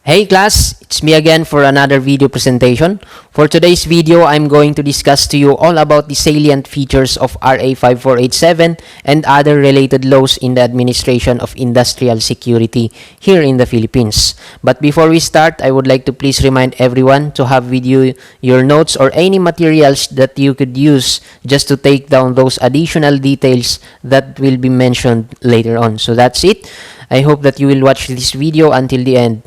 Hey class, it's me again for another video presentation. For today's video, I'm going to discuss to you all about the salient features of RA 5487 and other related laws in the administration of industrial security here in the Philippines. But before we start, I would like to please remind everyone to have with you your notes or any materials that you could use just to take down those additional details that will be mentioned later on. So that's it. I hope that you will watch this video until the end.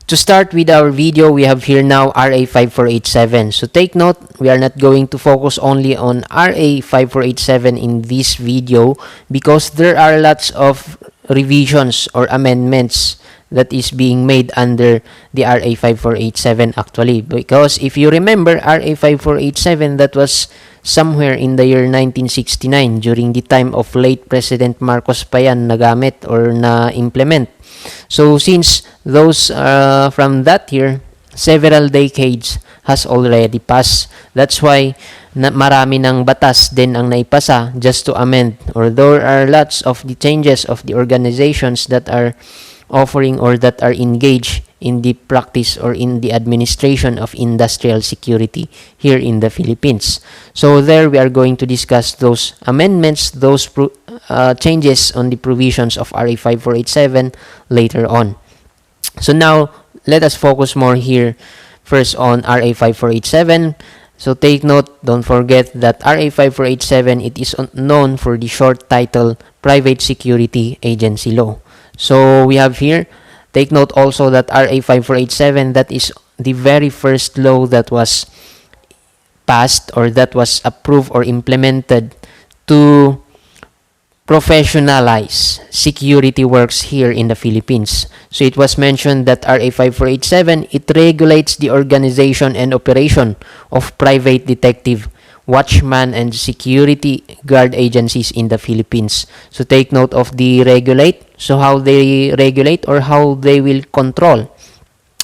To start with our video, we have here now RA 5487. So take note, we are not going to focus only on RA 5487 in this video because there are lots of revisions or amendments that is being made under the RA 5487 actually. Because if you remember, RA 5487, that was somewhere in the year 1969 during the time of late President Marcos pa yan nagamit or na-implement. So since those from that year, several decades has already passed. That's why marami ng batas din ang naipasa just to amend, or there are lots of the changes of the organizations that are offering or that are engaged in the practice or in the administration of industrial security here in the Philippines. So there we are going to discuss those amendments, those changes on the provisions of RA 5487 later on. So now let us focus more here first on RA 5487. So take note, don't forget that RA 5487, it is known for the short title Private Security Agency Law. So we have here, take note also that RA 5487, that is the very first law that was passed or that was approved or implemented to professionalize security works here in the Philippines. So it was mentioned that RA 5487, it regulates the organization and operation of private detective, watchman, and security guard agencies in the Philippines. So take note of the regulate. So how they regulate or how they will control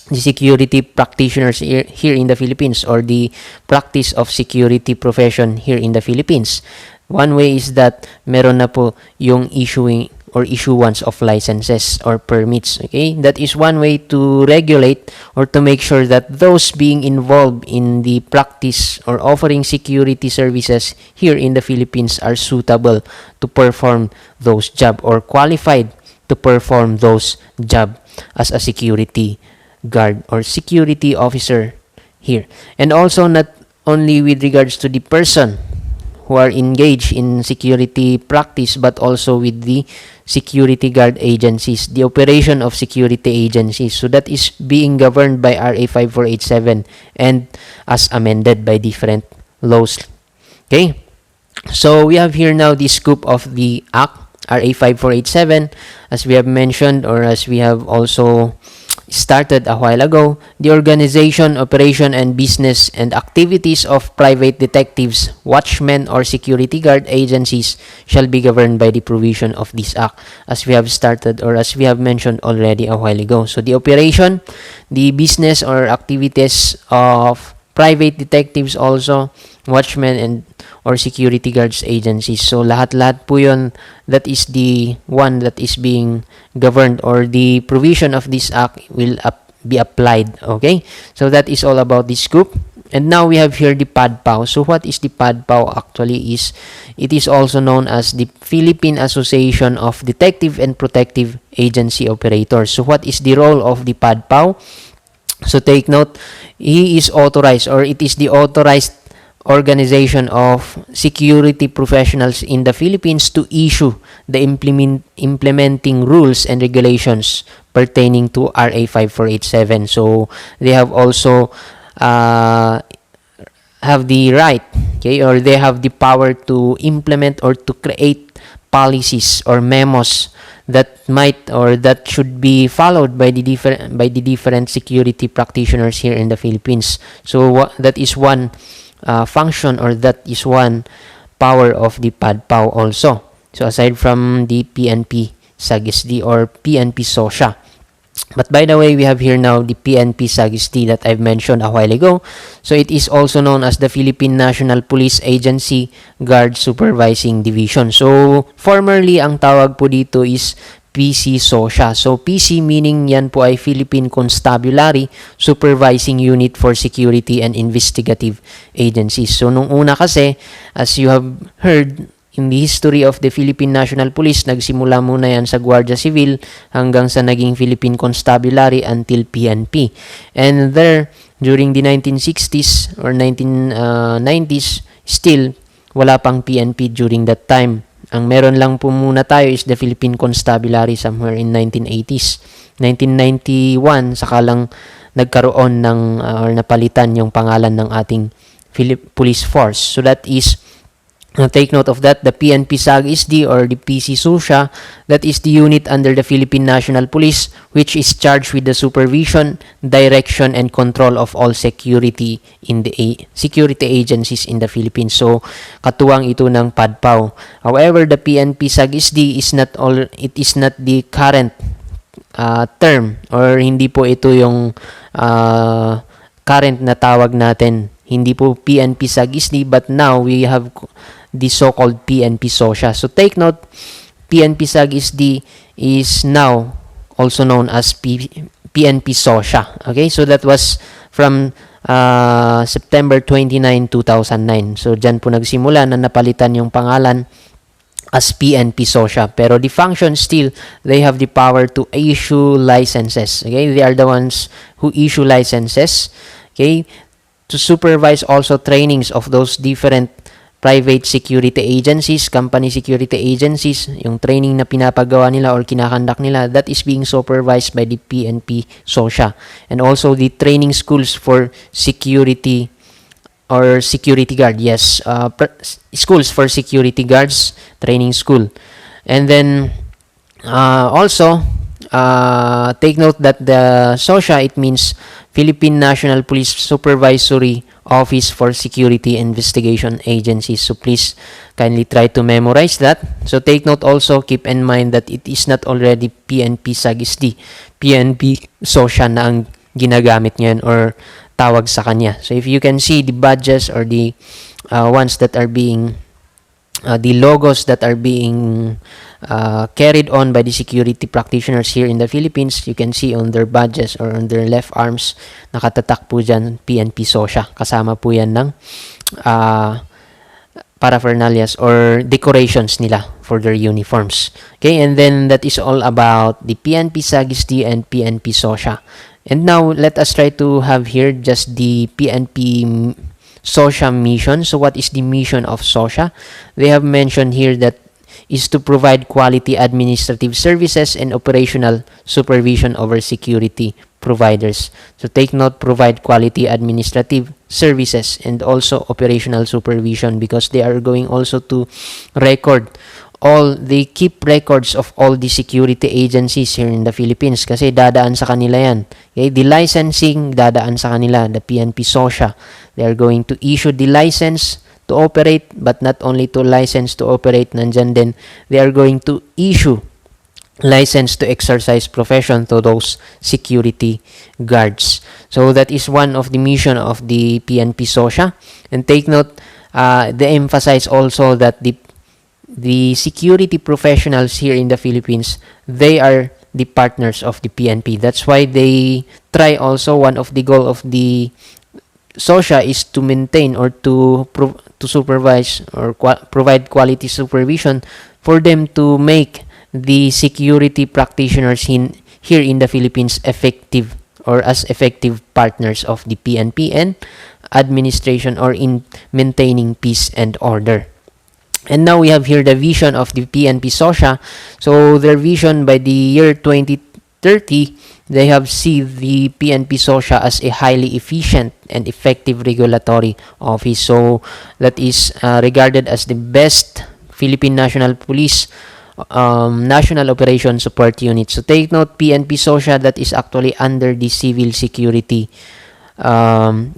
the security practitioners here in the Philippines or the practice of security profession here in the Philippines. One way is that meron na po yung issuing or issuance of licenses or permits. Okay, that is one way to regulate or to make sure that those being involved in the practice or offering security services here in the Philippines are suitable to perform those jobs or qualified to perform those jobs as a security guard or security officer here. And also not only with regards to the person who are engaged in security practice, but also with the security guard agencies, the operation of security agencies. So that is being governed by RA 5487 and as amended by different laws. Okay, so we have here now the scope of the Act, RA 5487, as we have mentioned or as we have also started a while ago. The organization, operation, and business and activities of private detectives, watchmen, or security guard agencies shall be governed by the provision of this Act, as we have started or as we have mentioned already a while ago. So the operation, the business or activities of private detectives also, watchmen, and or security guards agencies. So lahat-lahat po yun, that is the one that is being governed or the provision of this Act will be applied. Okay, so that is all about this scoop. And now we have here the PADPAO. So what is the PADPAO actually is, it is also known as the Philippine Association of Detective and Protective Agency Operators. So what is the role of the PADPAO? So take note, he is authorized or it is the authorized organization of security professionals in the Philippines to issue the implementing rules and regulations pertaining to RA 5487. So they have also have the right, okay, or they have the power to implement or to create policies or memos that might or that should be followed by the different security practitioners here in the Philippines. So that is one function or that is one power of the PADPAO also. So aside from the PNP SAGSD or PNP SOSIA. But by the way, we have here now the PNP SAGSD that I've mentioned a while ago. So it is also known as the Philippine National Police Agency Guard Supervising Division. So formerly, ang tawag po dito is PC SOSIA. So, PC meaning yan po ay Philippine Constabulary Supervising Unit for Security and Investigative Agencies. So, nung una kasi, as you have heard, in the history of the Philippine National Police, nagsimula muna yan sa Guardia Civil hanggang sa naging Philippine Constabulary until PNP. And there, during the 1960s or 1990s, still, wala pang PNP during that time. Ang meron lang po muna tayo is the Philippine Constabulary somewhere in 1980s. 1991, saka lang nagkaroon ng or napalitan yung pangalan ng ating police force. So that is, take note of that, the PNP SAGSD or the PC SOSIA, that is the unit under the Philippine National Police which is charged with the supervision, direction, and control of all security in the security agencies in the Philippines. So, katuwang ito ng PADPAW. However, the PNP SAGSD is not the current term, or hindi po ito yung current na tawag natin. Hindi po PNP SAGSD, but now we have the so-called PNP SOSIA. So take note, PNP SAGSD is now also known as PNP SOSIA. Okay, so that was from September 29, 2009. So dyan po nagsimula na napalitan yung pangalan as PNP SOSIA. Pero the function still, they have the power to issue licenses. Okay, they are the ones who issue licenses. Okay, to supervise also trainings of those different private security agencies, company security agencies, yung training na pinapagawa nila or kinakandak nila, that is being supervised by the PNP SOSIA. And also the training schools for security or security guard, yes, schools for security guards, training school. And then also, take note that the SOSIA, it means Philippine National Police Supervisory Office for Security Investigation Agencies. So please kindly try to memorize that. So take note also, keep in mind that it is not already PNP SAGSD. PNP SOSIA na ang ginagamit ngayon or tawag sa kanya. So if you can see the badges or the ones that are being the logos that are being carried on by the security practitioners here in the Philippines, you can see on their badges or on their left arms, nakatatak po dyan PNP SOSIA. Kasama po yan ng paraphernalias or decorations nila for their uniforms. Okay, and then that is all about the PNP SAGSD and PNP SOSIA. And now, let us try to have here just the PNP SOSIA mission. So what is the mission of SOSIA? They have mentioned here that is to provide quality administrative services and operational supervision over security providers. So take note, provide quality administrative services and also operational supervision, because they are going also to record they keep records of all the security agencies here in the Philippines kasi dadaan sa kanila yan. Okay? The licensing, dadaan sa kanila, the PNP SOSIA. They are going to issue the license to operate, but not only to license to operate, nandyan din, they are going to issue license to exercise profession to those security guards. So that is one of the mission of the PNP SOSIA. And take note, they emphasize also that the security professionals here in the Philippines, they are the partners of the PNP. That's why they try also, one of the goal of the SOSIA is to maintain or to supervise or provide quality supervision for them to make the security practitioners here in the Philippines effective or as effective partners of the PNP and administration or in maintaining peace and order. And now we have here the vision of the PNP SOSIA. So their vision by the year 2030, they have seen the PNP SOSIA as a highly efficient and effective regulatory office. So that is regarded as the best Philippine National Police National Operation Support Unit. So take note, PNP SOSIA, that is actually under the Civil Security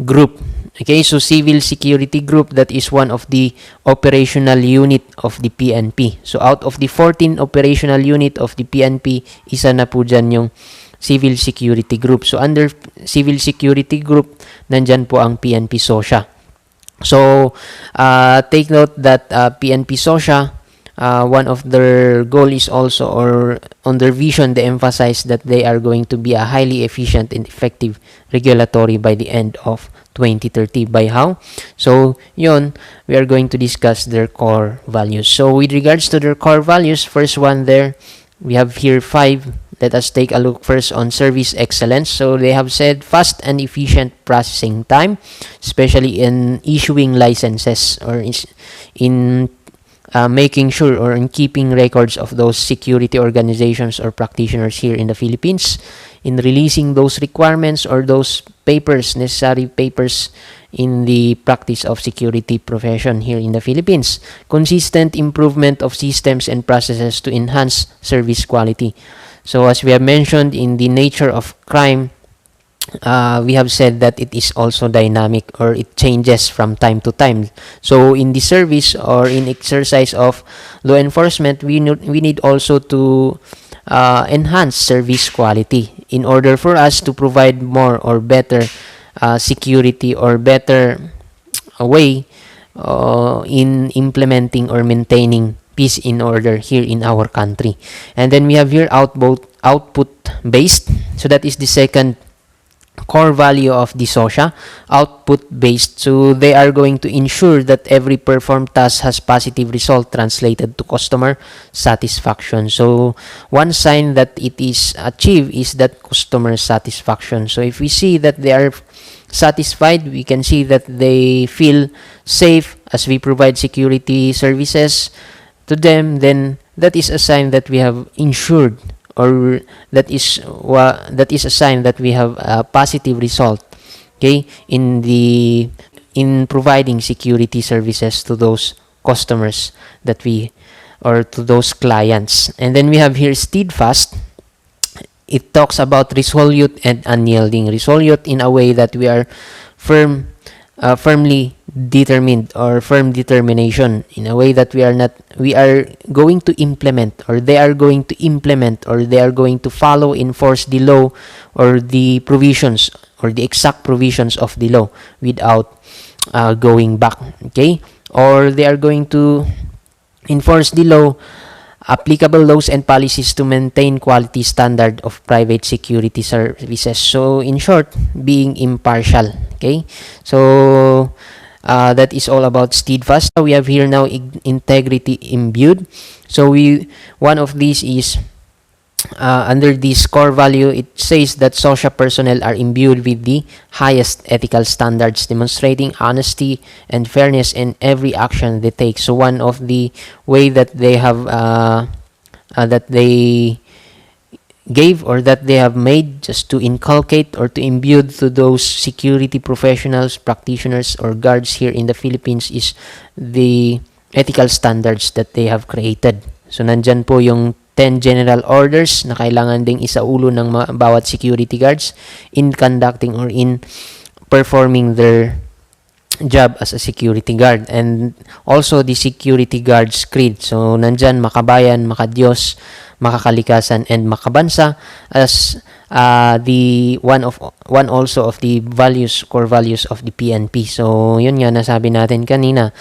Group. Okay, so Civil Security Group, that is one of the operational unit of the PNP. So out of the 14 operational unit of the PNP, isa na po dyan yung Civil Security Group. So under Civil Security Group, nandyan po ang PNP SOSIA. So take note that PNP SOSIA, one of their goal is also, or on their vision, they emphasize that they are going to be a highly efficient and effective regulatory by the end of 2030. By how? So, yun, we are going to discuss their core values. So, with regards to their core values, first one there, we have here 5. Let us take a look first on service excellence. So, they have said fast and efficient processing time, especially in issuing licenses or in making sure or in keeping records of those security organizations or practitioners here in the Philippines, in releasing those requirements or those papers, necessary papers in the practice of security profession here in the Philippines. Consistent improvement of systems and processes to enhance service quality. So as we have mentioned, in the nature of crime, we have said that it is also dynamic, or it changes from time to time. So in the service or in exercise of law enforcement, we need also to enhance service quality in order for us to provide more or better security or better way in implementing or maintaining peace in order here in our country. And then we have here output based. So that is the second core value of the SOSIA, output based. So they are going to ensure that every performed task has positive result translated to customer satisfaction. So one sign that it is achieved is that customer satisfaction. So if we see that they are satisfied, we can see that they feel safe as we provide security services to them, then that is a sign that we have ensured, or that is a sign that we have a positive result, okay, in providing security services to those customers that we, or to those clients. And then we have here STEADFAST. It talks about resolute and unyielding. Resolute in a way that we are firmly determined, or firm determination, in a way that we are going to implement, or they are going to implement, or they are going to follow, enforce the law or the provisions or the exact provisions of the law without going back, okay? Or they are going to enforce the law, applicable laws and policies to maintain quality standard of private security services. So in short, being impartial, okay? So that is all about STEADFAST. We have here now integrity imbued. So one of these is under this core value, it says that SOSIA personnel are imbued with the highest ethical standards, demonstrating honesty and fairness in every action they take. So one of the way that they have that they gave, or that they have made, just to inculcate or to imbue to those security professionals, practitioners, or guards here in the Philippines, is the ethical standards that they have created. So nandyan po yung 10 general orders na kailangan ding isaulo ng bawat security guards in conducting or in performing their job as a security guard. And also the security guards creed. So nandyan makabayan, makadiyos, makakalikasan, and makabansa as the one also of the core values of the PNP. So yun nga, nasabi natin kanina,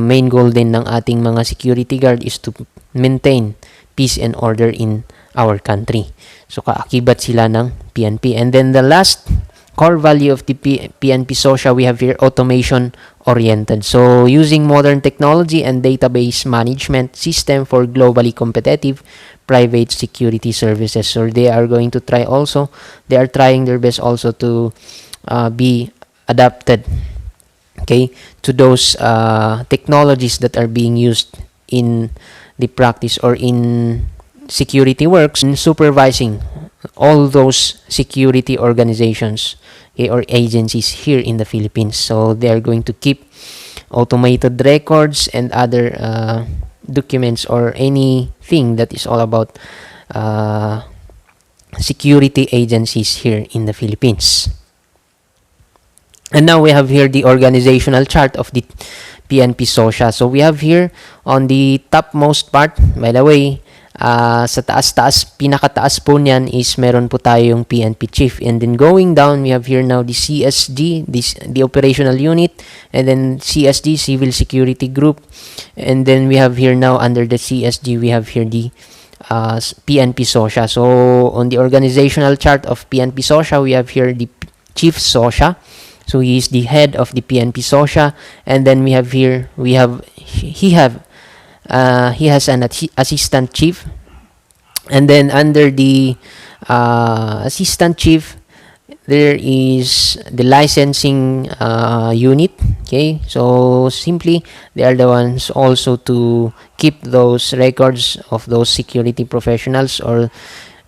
main goal din ng ating mga security guard is to maintain peace and order in our country. So kaakibat sila ng PNP. And then the last core value of the PNP SOSIA, we have here automation oriented. So using modern technology and database management system for globally competitive private security services. So they are going to try also, they are trying their best also to be adapted, okay, to those technologies that are being used in the practice or in security works, in supervising all those security organizations, okay, or agencies here in the Philippines. So they are going to keep automated records and other documents, or anything that is all about security agencies here in the Philippines. And now we have here the organizational chart of the PNP SOSIA. So we have here on the topmost part, by the way, sa taas-taas, pinakataas po niyan is meron po tayong PNP chief. And then going down, we have here now the CSG, the operational unit, and then CSD, Civil Security Group. And then we have here now under the CSG, we have here the PNP SOSIA. So on the organizational chart of PNP SOSIA, we have here the Chief SOSIA. So he is the head of the PNP SOSIA. And then we have here, he has an assistant chief, and then under the assistant chief there is the licensing unit. Okay, so simply they are the ones also to keep those records of those security professionals, or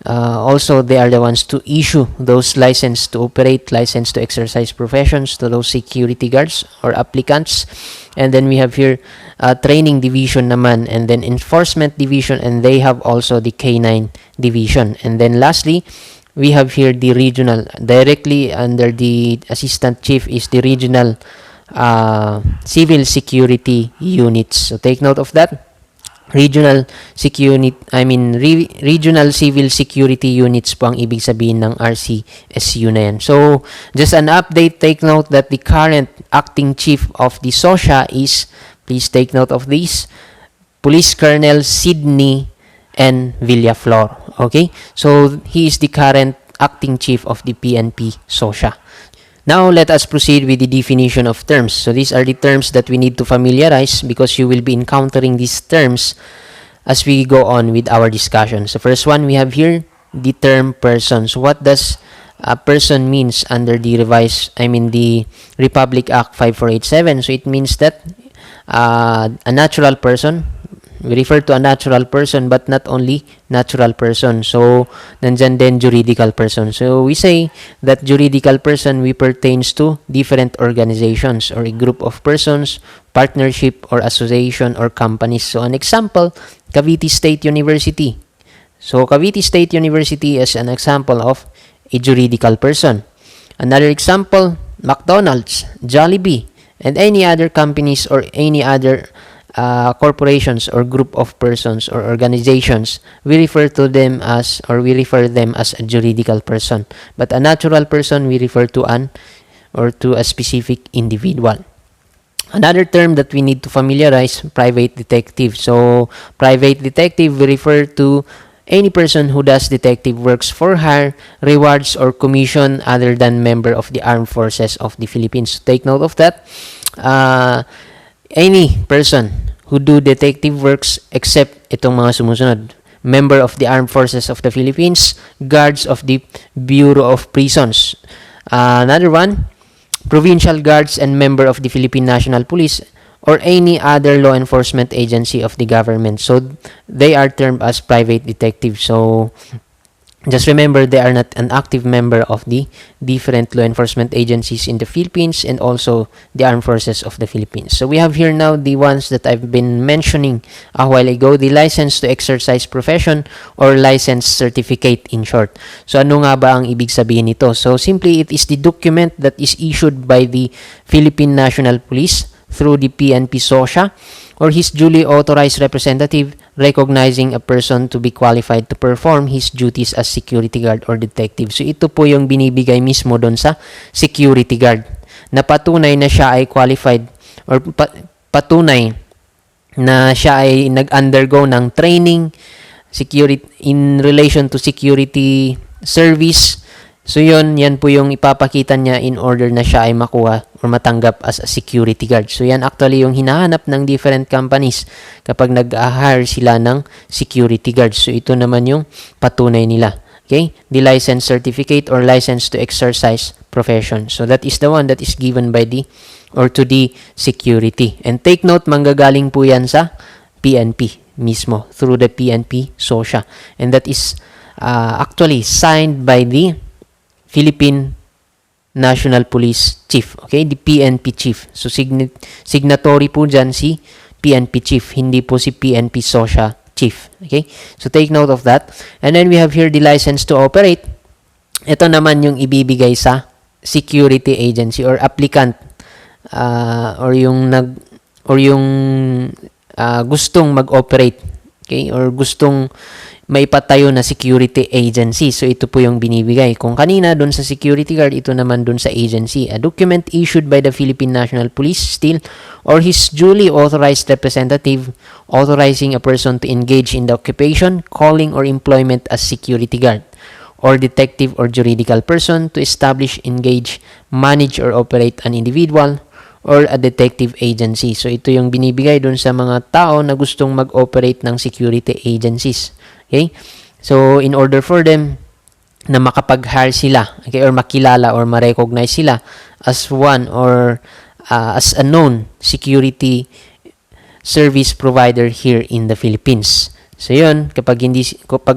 also they are the ones to issue those license to operate, license to exercise professions to those security guards or applicants. And then we have here training division naman, and then enforcement division, and they have also the K9 division. And then lastly, we have here the regional, directly under the assistant chief is the regional civil security units. So take note of that. Regional regional civil security units po ang ibig sabihin ng RCSU na yan. So, just an update, take note that the current acting chief of the SOSIA is, please take note of this, Police Colonel Sidney N. Villaflor. Okay? So, he is the current acting chief of the PNP SOSIA. Now, let us proceed with the definition of terms. So, these are the terms that we need to familiarize because you will be encountering these terms as we go on with our discussion. So, first one, we have here the term person. So, what does a person means under the the Republic Act 5487? So, it means that a natural person, we refer to a natural person, but not only natural person. So, nandyan din juridical person. So, we say that juridical person, we pertains to different organizations or a group of persons, partnership or association or companies. So, an example, Cavite State University. So, Cavite State University is an example of a juridical person. Another example, McDonald's, Jollibee, and any other companies or any other corporations or group of persons or organizations, we refer to them as, or we refer them as a juridical person. But a natural person, we refer to a specific individual. Another term that we need to familiarize, private detective. So, private detective, we refer to any person who does detective works for hire, rewards, or commission other than member of the armed forces of the Philippines. So, take note of that. Any person who do detective works except itong mga sumusunod: member of the Armed Forces of the Philippines, guards of the Bureau of Prisons. Another one, provincial guards and member of the Philippine National Police or any other law enforcement agency of the government. So, they are termed as private detectives. So, just remember, they are not an active member of the different law enforcement agencies in the Philippines and also the armed forces of the Philippines. So we have here now the ones that I've been mentioning a while ago, the license to exercise profession or license certificate in short. So ano nga ba ang ibig sabihin nito? So simply, it is the document that is issued by the Philippine National Police through the PNP SOSIA or his duly authorized representative recognizing a person to be qualified to perform his duties as security guard or detective. So ito po yung binibigay mismo doon sa security guard na patunay na siya ay qualified or patunay na siya ay nag-undergo ng training security in relation to security service. So yan po yung ipapakita niya in order na siya ay makuha or matanggap as a security guard. So yan actually yung hinahanap ng different companies kapag nag-hire sila ng security guards. So ito naman yung patunay nila. Okay? The license certificate or license to exercise profession. So that is the one that is given by the or to the security. And take note, manggagaling po yan sa PNP mismo through the PNP SOSIA. And that is actually signed by the Philippine National Police Chief. Okay? The PNP Chief. So, signatory po dyan si PNP Chief. Hindi po si PNP SOSIA Chief. Okay? So, take note of that. And then, we have here the license to operate. Ito naman yung ibibigay sa security agency or applicant or yung gustong mag-operate okay, or gustong maipatayo na security agency. So, ito po yung binibigay. Kung kanina, dun sa security guard, ito naman dun sa agency. A document issued by the Philippine National Police still or his duly authorized representative authorizing a person to engage in the occupation, calling, or employment as security guard or detective or juridical person to establish, engage, manage, or operate an individual or a detective agency. So, ito yung binibigay dun sa mga tao na gustong mag-operate ng security agencies. Okay? So, in order for them na makapag-hire sila, okay, or makilala or ma-recognize sila as one or as a known security service provider here in the Philippines. So, yun, kapag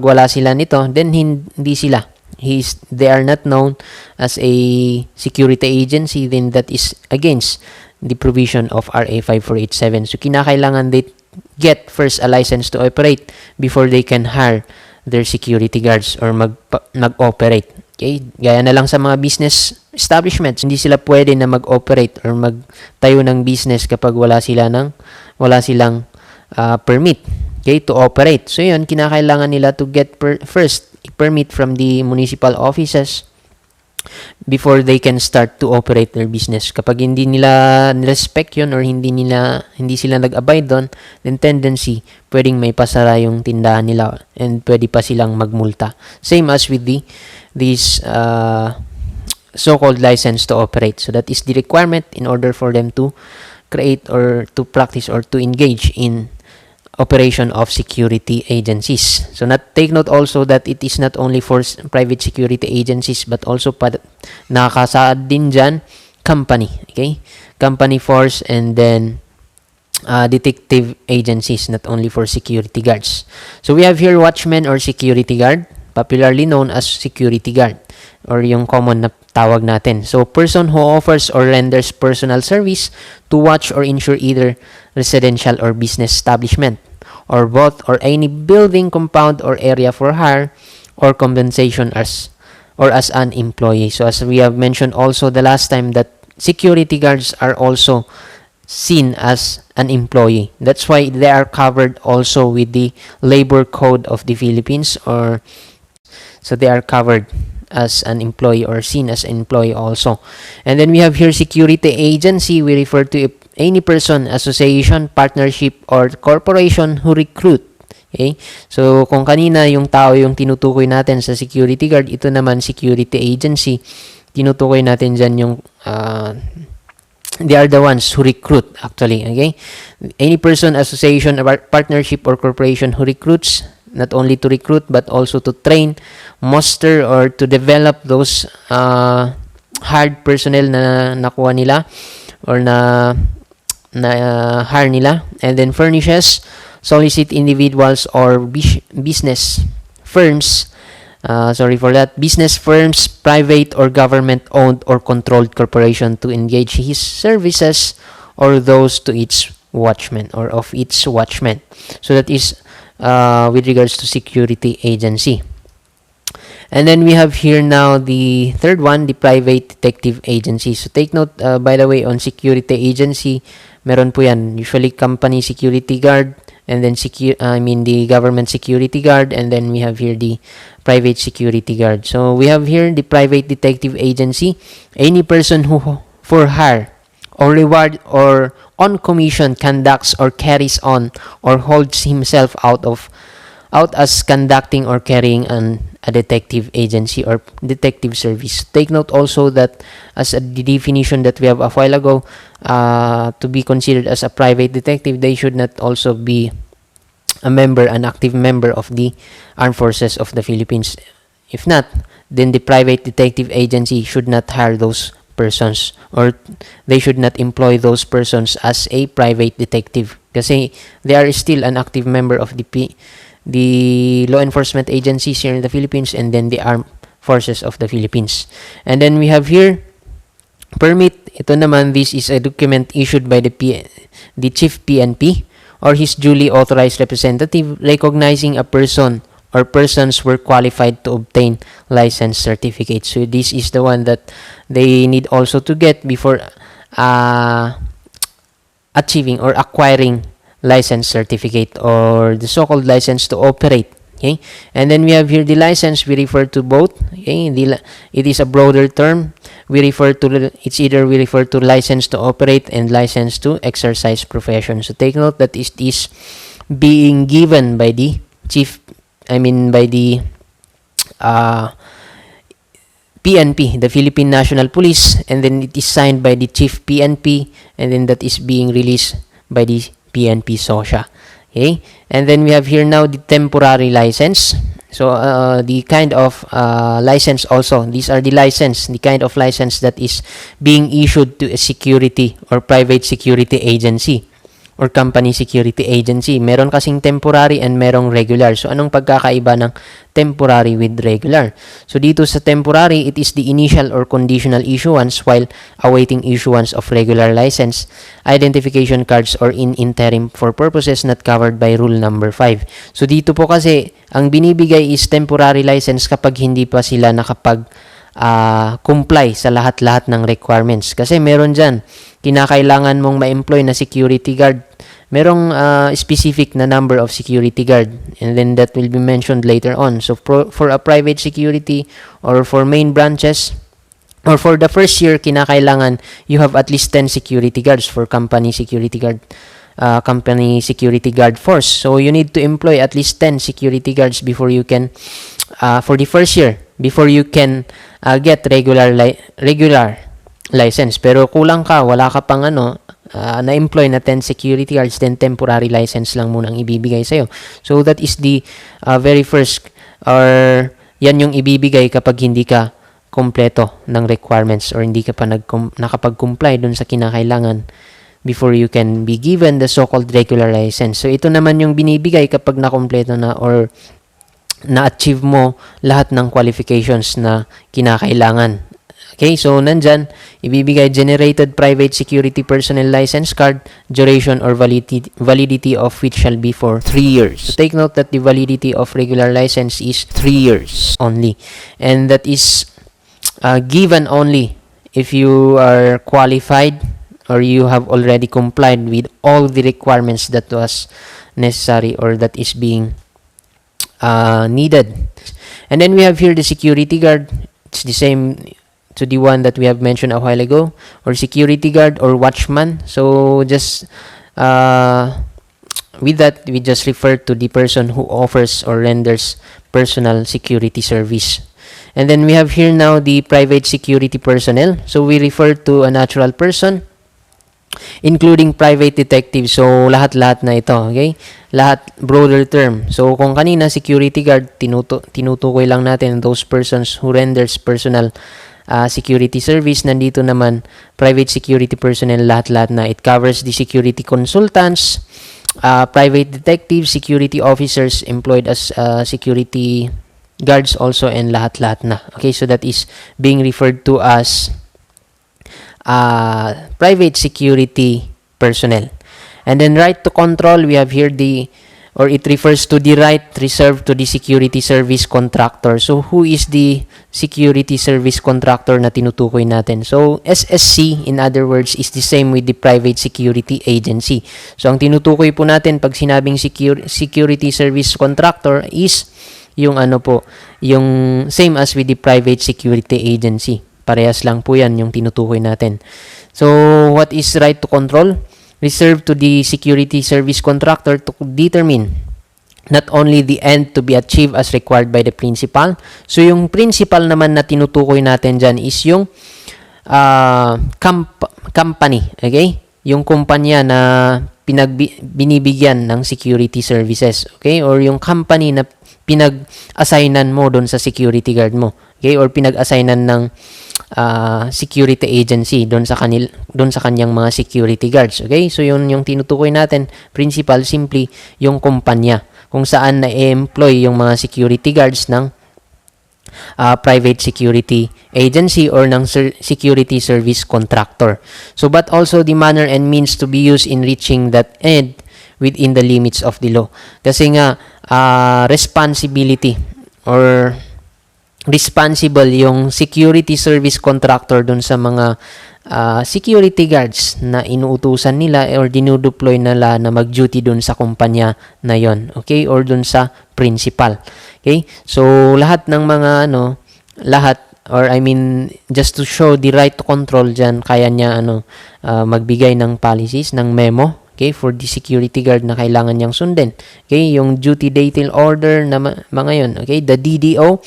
wala sila nito, then hindi sila. They are not known as a security agency, then that is against the provision of RA 5487. So, kinakailangan they get first a license to operate before they can hire their security guards or mag-operate. Okay? Gaya na lang sa mga business establishments, hindi sila pwede na mag-operate or magtayo ng business kapag wala silang permit, okay, to operate. So, yun, kinakailangan nila to get first permit from the municipal offices before they can start to operate their business. Kapag hindi nila respect yun or hindi sila nag-abide doon, then tendency, pwedeng may pasara yung tindahan nila and pwede pa silang magmulta. Same as with this so-called license to operate. So that is the requirement in order for them to create or to practice or to engage in operation of security agencies. So take note also that it is not only for private security agencies but also nakasaad din dyan company, okay? Company force and then detective agencies, not only for security guards. So we have here watchman or security guard, popularly known as security guard or yung common na tawag natin. So person who offers or renders personal service to watch or ensure either residential or business establishment or both or any building, compound, or area for hire or compensation as an employee. So as we have mentioned also the last time that security guards are also seen as an employee. That's why they are covered also with the labor code of the Philippines, or so they are covered as an employee or seen as an employee also. And then we have here security agency. We refer to any person, association, partnership, or corporation who recruit. Okay? So, kung kanina yung tao yung tinutukoy natin sa security guard, ito naman security agency. Tinutukoy natin dyan yung they are the ones who recruit actually. Okay? Any person, association, partnership, or corporation who recruits, not only to recruit but also to train, muster, or to develop those hard personnel na nakuha nila or na hire nila, and then furnishes, solicit individuals or business firms, business firms, private or government-owned or controlled corporation to engage his services or those to its watchman or of its watchman. So that is with regards to security agency. And then we have here now the third one, the private detective agency. So take note, by the way, on security agency, meron po yan. Usually company security guard, and then the government security guard, and then we have here the private security guard. So we have here the private detective agency. Any person who for hire or reward or on commission conducts or carries on or holds himself out as conducting or carrying a detective agency or detective service. Take note also that as the definition that we have a while ago, to be considered as a private detective, they should not also be an active member of the Armed Forces of the Philippines. If not, then the private detective agency should not hire those persons or they should not employ those persons as a private detective kasi they are still an active member of the law enforcement agencies here in the Philippines and then the Armed Forces of the Philippines. And then we have here permit. Ito naman, this is a document issued by the Chief PNP or his duly authorized representative recognizing a person or persons were qualified to obtain license certificates. So this is the one that they need also to get before achieving or acquiring license certificate or the so-called license to operate. Okay, and then we have here the license. We refer to both. Okay, it is a broader term. We refer to it's either we refer to license to operate and license to exercise profession. So take note that it is being given by the chief. By the PNP, the Philippine National Police, and then it is signed by the chief PNP, and then that is being released by the PNP SOSIA. Okay, and then we have here now the temporary license. So the kind of license also, these are the kind of license that is being issued to a security or private security agency or company security agency. Meron kasing temporary and merong regular. So anong pagkakaiba ng temporary with regular? So dito sa temporary, it is the initial or conditional issuance while awaiting issuance of regular license, identification cards, or in interim for purposes not covered by rule number 5. So dito po kasi, ang binibigay is temporary license kapag hindi pa sila comply sa lahat-lahat ng requirements. Kasi meron dyan, kinakailangan mong ma-employ na security guard. Merong specific na number of security guard, and then that will be mentioned later on. So for a private security or for main branches or for the first year, kinakailangan you have at least 10 security guards for company security guard force. So you need to employ at least 10 security guards before you can for the first year, before you can get regular license. Pero kulang ka, wala ka pang na-employ na 10 security guards, then temporary license lang muna ang ibibigay sa'yo. So that is the very first, or yan yung ibibigay kapag hindi ka kompleto ng requirements or hindi ka pa nakapag-comply dun sa kinakailangan before you can be given the so-called regular license. So ito naman yung binibigay kapag nakompleto na or na-achieve mo lahat ng qualifications na kinakailangan. Okay, so nandyan, ibibigay generated private security personnel license card, duration or validity of which shall be for 3 years. So take note that the validity of regular license is 3 years only. And that is given only if you are qualified or you have already complied with all the requirements that was necessary or that is being needed. And then we have here the security guard. It's the same to the one that we have mentioned a while ago, or security guard or watchman. So just with that, we just refer to the person who offers or renders personal security service. And then we have here now the private security personnel. So we refer to a natural person, including private detective. So lahat-lahat na ito, okay? Lahat broader term. So kung kanina security guard, tinutukoy lang natin those persons who renders personal security service. Nandito naman private security personnel, lahat-lahat na. It covers the security consultants, private detectives, security officers employed as security guards also, and lahat-lahat na. Okay, so that is being referred to as private security personnel. And then right to control, we have here it refers to the right reserved to the security service contractor. So who is the security service contractor na tinutukoy natin? So SSC, in other words, is the same with the private security agency. So ang tinutukoy po natin pag sinabing security service contractor is yung yung same as with the private security agency. Parehas lang po yan yung tinutukoy natin. So what is right to control? Reserved to the security service contractor to determine not only the end to be achieved as required by the principal. So yung principal naman na tinutukoy natin dyan is yung company, okay? Yung kumpanya na binibigyan ng security services, okay? Or yung company na pinag-assignan mo doon sa security guard mo, okay? Or pinag-assignan ng security agency doon sa kanyang mga security guards, okay? So yun yung tinutukoy natin, principal, simply yung kumpanya kung saan na-employ yung mga security guards ng private security agency or ng security service contractor. So but also the manner and means to be used in reaching that end within the limits of the law. Kasi nga responsibility or responsible yung security service contractor dun sa mga security guards na inuutusan nila or dinudeploy nila na mag-duty dun sa kumpanya na yon, okay, or dun sa principal. Okay, so lahat ng mga lahat, or I mean just to show the right to control dyan, kaya niya magbigay ng policies, ng memo, okay, for the security guard na kailangan niyang sundin. Okay, yung duty detail order na mga yun, okay, the DDO,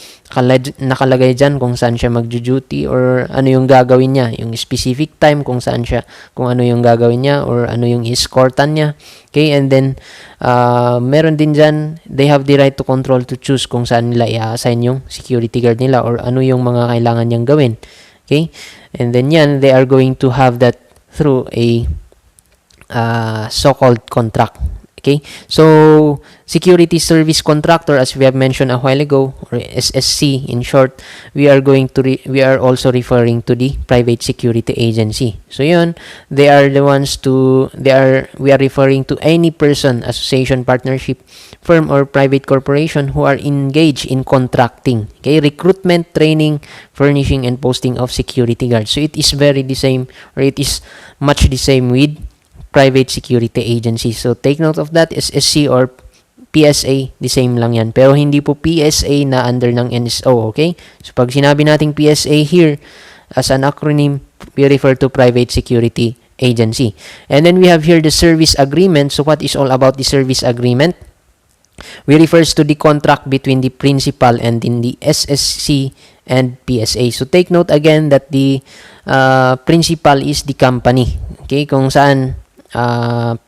nakalagay dyan kung saan siya mag-duty or ano yung gagawin niya, yung specific time kung saan siya, kung ano yung gagawin niya or ano yung escortan niya. Okay, and then meron din dyan, they have the right to control to choose kung saan nila i-assign yung security guard nila or ano yung mga kailangan niyang gawin. Okay, and then yan, they are going to have that through a so-called contract. Okay, so security service contractor, as we have mentioned a while ago, or SSC in short, we are also referring to the private security agency. So yun, we are referring to any person, association, partnership, firm, or private corporation who are engaged in contracting, okay, recruitment, training, furnishing, and posting of security guards. So it is very the same, or it is much the same with private security agency. So take note of that, SSC or PSA, the same lang yan. Pero hindi po PSA na under ng NSO, okay? So pag sinabi nating PSA here as an acronym, we refer to private security agency. And then we have here the service agreement. So what is all about the service agreement? We refers to the contract between the principal and in the SSC and PSA. So take note again that the principal is the company, okay? Kung saan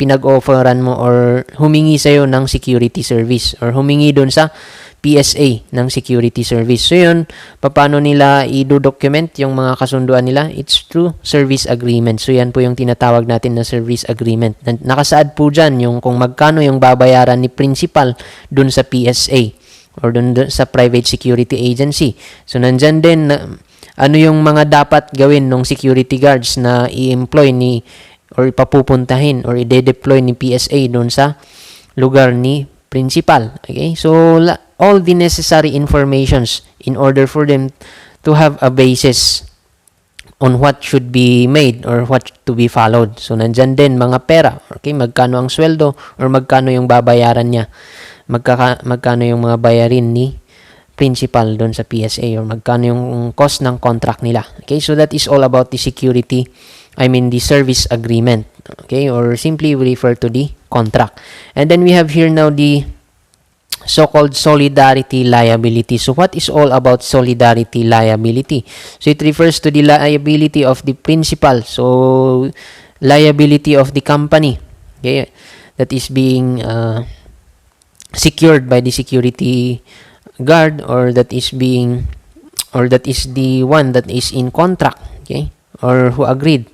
pinag-offeran mo or humingi sa'yo ng security service or humingi doon sa PSA ng security service. So yun, paano nila i-document yung mga kasunduan nila? It's through service agreement. So yan po yung tinatawag natin na service agreement. Nakasaad po dyan yung kung magkano yung babayaran ni principal doon sa PSA or doon sa private security agency. So nandyan din ano yung mga dapat gawin ng security guards na i-employ ni or ipapupuntahin or i-deploy ni PSA doon sa lugar ni principal. Okay? So, all the necessary informations in order for them to have a basis on what should be made or what to be followed. So, nandyan din mga pera. Okay? Magkano ang sweldo or magkano yung babayaran niya. Magkano yung mga bayarin ni principal doon sa PSA or magkano yung cost ng contract nila. Okay? So, that is all about the security, the service agreement, okay, or simply we refer to the contract. And then we have here now the so-called solidarity liability. So what is all about solidarity liability? So it refers to the liability of the principal, so liability of the company, okay, that is being secured by the security guard or that is the one that is in contract, okay, or who agreed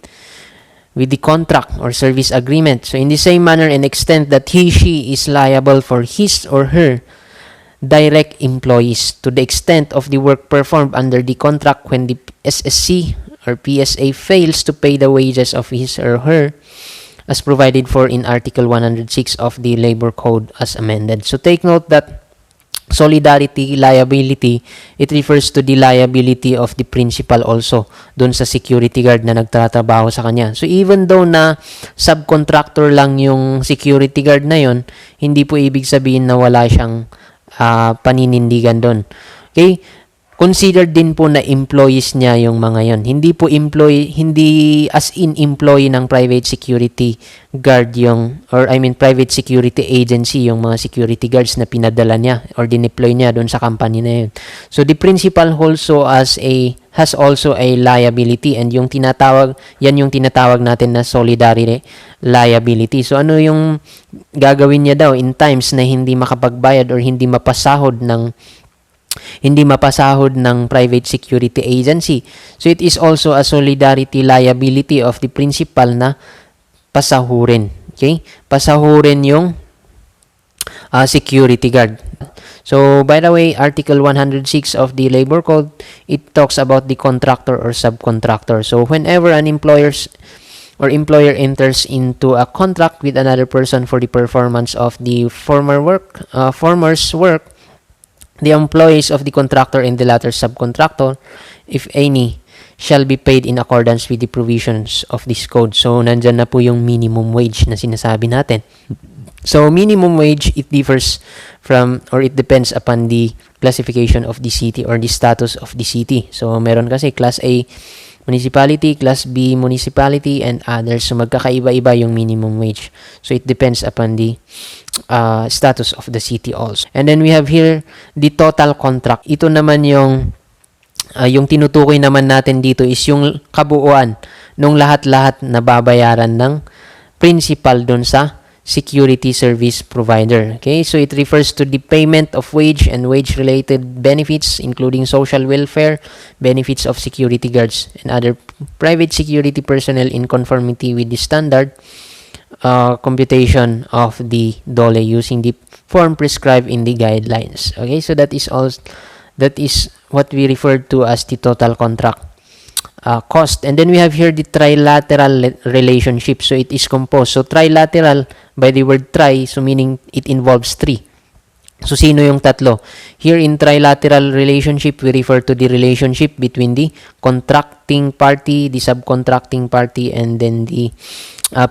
with the contract or service agreement. So in the same manner and extent that she is liable for his or her direct employees to the extent of the work performed under the contract when the SSC or PSA fails to pay the wages of his or her as provided for in Article 106 of the Labor Code as amended. So take note that solidarity liability, it refers to the liability of the principal also doon sa security guard na nagtatrabaho sa kanya. So even though na subcontractor lang yung security guard na yon, hindi po ibig sabihin na wala siyang paninindigan doon. Okay? Considered din po na employees niya yung mga yon. Hindi po hindi as in employee ng private security guard private security agency yung mga security guards na pinadala niya or dineploy niya doon sa company na yun. So the principal also has also a liability and yung tinatawag natin na solidarity liability. So ano yung gagawin niya daw in times na hindi makapagbayad or hindi mapasahod ng private security agency. So it is also a solidarity liability of the principal na pasahurin. Okay? Pasahurin yung security guard. So by the way, Article 106 of the Labor Code, it talks about the contractor or subcontractor. So whenever an employer enters into a contract with another person for the performance of the former's work, the employees of the contractor and the latter subcontractor, if any, shall be paid in accordance with the provisions of this code. So, nandyan na po yung minimum wage na sinasabi natin. So, minimum wage, it differs from, or it depends upon the classification of the city or the status of the city. So, meron kasi Class A municipality, Class B municipality, and others. So, magkakaiba-iba yung minimum wage. So, it depends upon the status of the city also. And then we have here the total contract. Ito naman yung tinutukoy naman natin dito is yung kabuuan ng lahat-lahat na babayaran ng principal dun sa security service provider. Okay, so it refers to the payment of wage and wage-related benefits, including social welfare, benefits of security guards, and other private security personnel in conformity with the standard computation of the DOLE using the form prescribed in the guidelines. Okay, so that is what we refer to as the total contract cost. And then we have here the trilateral relationship. So it is composed. So trilateral, by the word tri, so meaning it involves three. So sino yung tatlo? Here in trilateral relationship, we refer to the relationship between the contracting party, the subcontracting party, and then the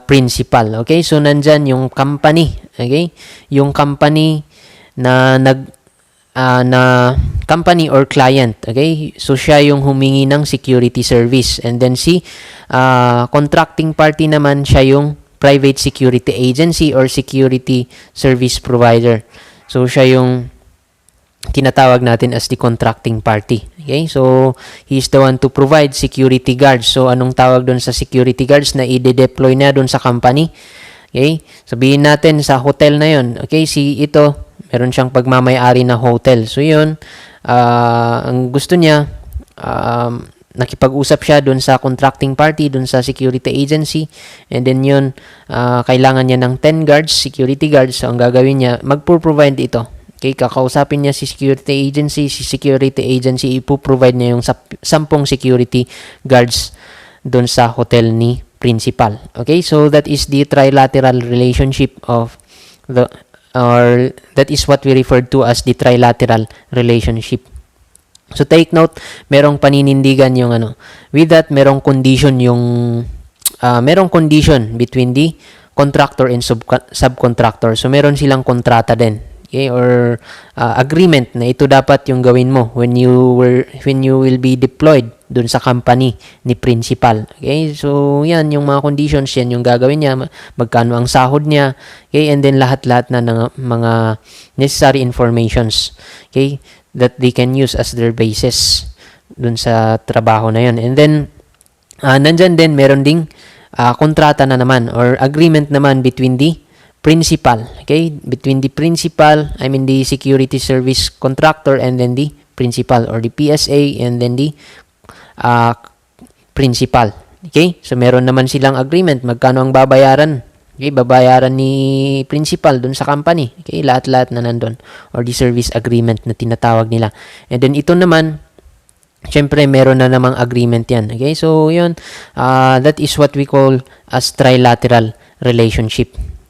principal. Okay, so nandyan yung company. Okay, yung company na company or client. Okay, so siya yung humingi ng security service, and then si contracting party naman, siya yung private security agency or security service provider. So siya yung tinatawag natin as the contracting party. Okay, so he is the one to provide security guards. So anong tawag doon sa security guards na i-deploy na doon sa company? Okay, sabihin natin sa hotel na yon. Okay, meron siyang pagmamay-ari na hotel. So yun, ang gusto niya, nakipag-usap siya dun sa contracting party, dun sa security agency, and then yun, kailangan niya ng 10 guards, security guards. So ang gagawin niya, magpo-provide ito. Okay, kakausapin niya si security agency ipo-provide niya yung 10 security guards dun sa hotel ni principal. Okay, so that is the trilateral relationship that is what we refer to as the trilateral relationship. So take note, merong paninindigan yung with that, merong condition between the contractor and subcontractor. So meron silang kontrata din. Okay, or agreement na ito dapat yung gawin mo when you will be deployed dun sa company ni principal. Okay, so yan yung mga conditions, yan yung gagawin niya, magkano ang sahod niya, okay, and then lahat-lahat na ng mga necessary informations, okay, that they can use as their basis dun sa trabaho na yun. And then nandyan din meron ding kontrata na naman or agreement naman between the principal, okay, between the principal, the security service contractor, and then the principal or the PSA, and then the principal. Okay, so meron naman silang agreement, magkano ang babayaran. Okay, babayaran ni principal dun sa company. Okay, lahat-lahat na nandun, or the service agreement na tinatawag nila. And then ito naman, syempre meron na namang agreement yan. Okay, so yun, that is what we call as trilateral relationship.